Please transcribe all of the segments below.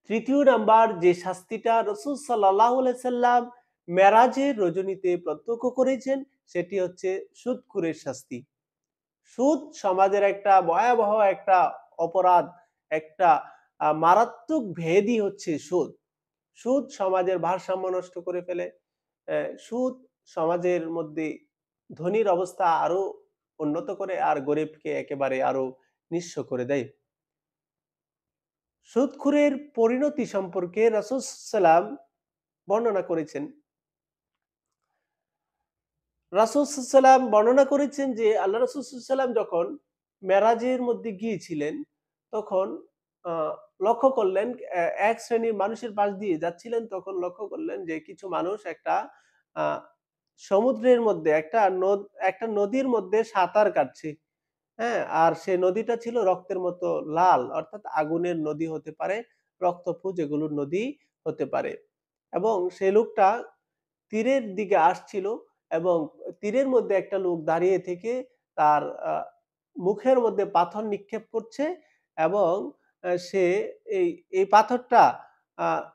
তৃতীয় নাম্বার যে শাস্তিটা রাসূল সাল্লাল্লাহু আলাইহি সাল্লাম মেরাজের রজনীতে প্রত্যক্ষ করেছেন সেটি হচ্ছে সুদখোরের শাস্তি। সুদ সমাজের একটা ভয়াবহ একটা অপরাধ, একটা মারাত্মক ব্যাধি হচ্ছে সুদ। সুদ সমাজের ভারসাম্য নষ্ট করে ফেলে। সুদ সমাজের মধ্যে ধনীর অবস্থা আরো উন্নত করে আর গরিবকে একেবারে আরো নিঃস্ব করে দেয়। সুদখোরের পরিণতি সম্পর্কে রাসূল সাল্লাম বর্ণনা করেছেন। রাসূল সাল্লাম বর্ণনা করেছেন যে আল্লাহ রাসূল সাল্লাম যখন মেরাজের মধ্যে গিয়েছিলেন তখন আ লক্ষ্য করলেন এক শ্রেণীর মানুষের পাশ দিয়ে যাচ্ছিলেন তখন লক্ষ্য করলেন যে কিছু মানুষ একটা আ সমুদ্রের মধ্যে একটা নদীর মধ্যে সাঁতার কাটছে। হ্যাঁ? আর সেই নদীটা ছিল রক্তের মতো লাল অর্থাৎ আগুনের নদী হতে পারে, রক্তপুঞ্জ যেগুলোর নদী হতে পারে। এবং সেই লোকটা তীরের দিকে আসছিল এবং তীরের মধ্যে একটা লোক দাঁড়িয়ে থেকে তার আ মুখের মধ্যে পাথর নিক্ষেপ করছে এবং সে এই এই পাথরটা আ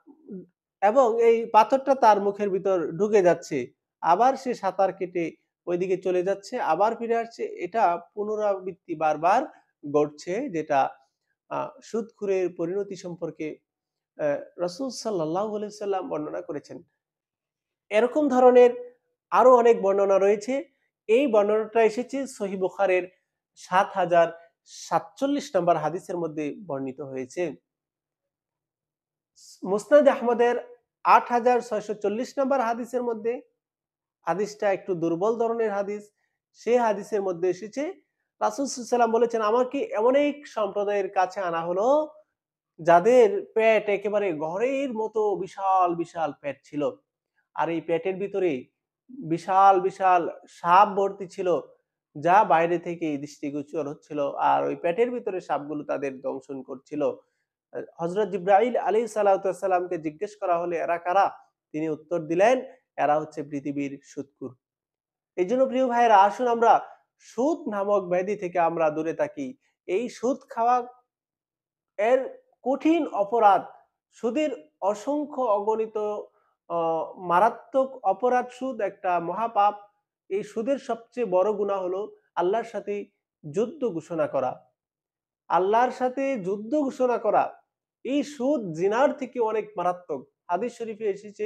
এবং এই পাথরটা তার মুখের ভিতর ঢুকে যাচ্ছে। আবার সে সাঁতার কেটে ওইদিকে চলে যাচ্ছে, আবার ফিরে আসছে। এটা পুনরাবৃত্তি বারবার ঘটছে যেটা আ সুদখোরের পরিণতি সম্পর্কে অ্যা রাসূল সাল্লাল্লাহু আলাইহি সাল্লাম বর্ণনা করেছেন। এরকম ধরনের আরো অনেক বর্ণনা রয়েছে। এই বর্ণনাটা এসেছে সহিহ বুখারীর ৭০৪৭ নম্বর হাদিসের মধ্যে বর্ণিত হয়েছে। মুসনাদ আহমদের ৮৬৪০ নম্বর হাদিসের মধ্যে, হাদিসটা একটু দুর্বল ধরনের হাদিস। সেই হাদিসের মধ্যে এসেছে রাসূল সাল্লাল্লাহু আলাইহি ওয়াসাল্লাম বলেছেন, "আমাকে এমন এক সম্প্রদায়ের কাছে আনা হলো যাদের পেট একেবারে ঘরের মতো বিশাল, বিশাল পেট ছিল। আর এই পেটের ভিতরে বিশাল, বিশাল সাপ ভর্তি ছিল, যা বাইরে থেকে দৃষ্টিগোচর হচ্ছিল। আর ওই পেটের ভিতরে সাপগুলো তাদের দংশন করছিল। হযরত জিবরাইল আলাইহিস সালাতু ওয়াস সালামকে জিজ্ঞেস করা হলে, "এরা কারা?" তিনি উত্তর দিলেন, "এরা হচ্ছে পৃথিবীর সুদখোর।" এইজন্য প্রিয় ভাইয়েরা আসুন আমরা সুদ নামক ব্যাধি থেকে আমরা দূরে থাকি। এই সুদ খাওয়া এর কঠিন অপরাধ, সুদের অসংখ্য অগণিত অ মারাত্মক অপরাধ সুদ একটা মহাপাপ। এই সুদের সবচেয়ে বড় গুনাহ হলো আল্লাহর সাথে যুদ্ধ ঘোষণা করা। আল্লাহর সাথে যুদ্ধ ঘোষণা করা। এই সুদ জিনার থেকে অনেক মারাত্মক। হাদিস শরীফে এসেছে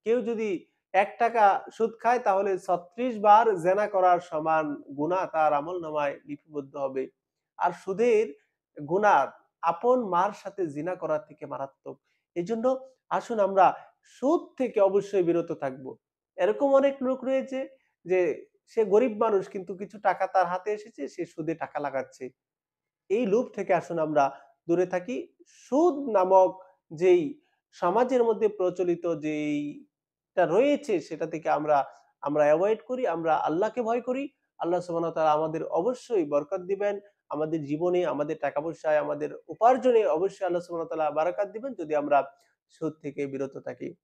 কেউ যদি ৳১ সুদ খায় তাহলে ৩৬ বার জেনা করার সমান গুনাহ তার আমলনামায় লিপিবদ্ধ হবে। আর সুদের গুনাহ আপন মার সাথে জিনা করার থেকে মারাত্মক। এজন্য আসুন আমরা সুদ থেকে অবশ্যই বিরত থাকবো। এরকম অনেক লোক রয়েছে যে সে গরিব মানুষ কিন্তু কিছু টাকা তার হাতে এসেছে সে সুদে টাকা লাগাচ্ছে। এই লোভ থেকে আসুন আমরা দূরে থাকি। সুদ নামক যেই সমাজের মধ্যে প্রচলিত যেইটা রয়েছে সেটা থেকে আমরা এভয়েড করি। আমরা আল্লাহকে ভয় করি। আল্লাহ সুবহানাহু ওয়া তাআলা আমাদের অবশ্যই বরকত দিবেন। আমাদের জীবনে, আমাদের টাকা-পয়সায়, আমাদের উপার্জনে অবশ্যই আল্লাহ সুবহানাহু ওয়া তাআলা বারাকাত দিবেন যদি আমরা সুদ থেকে বিরত থাকি।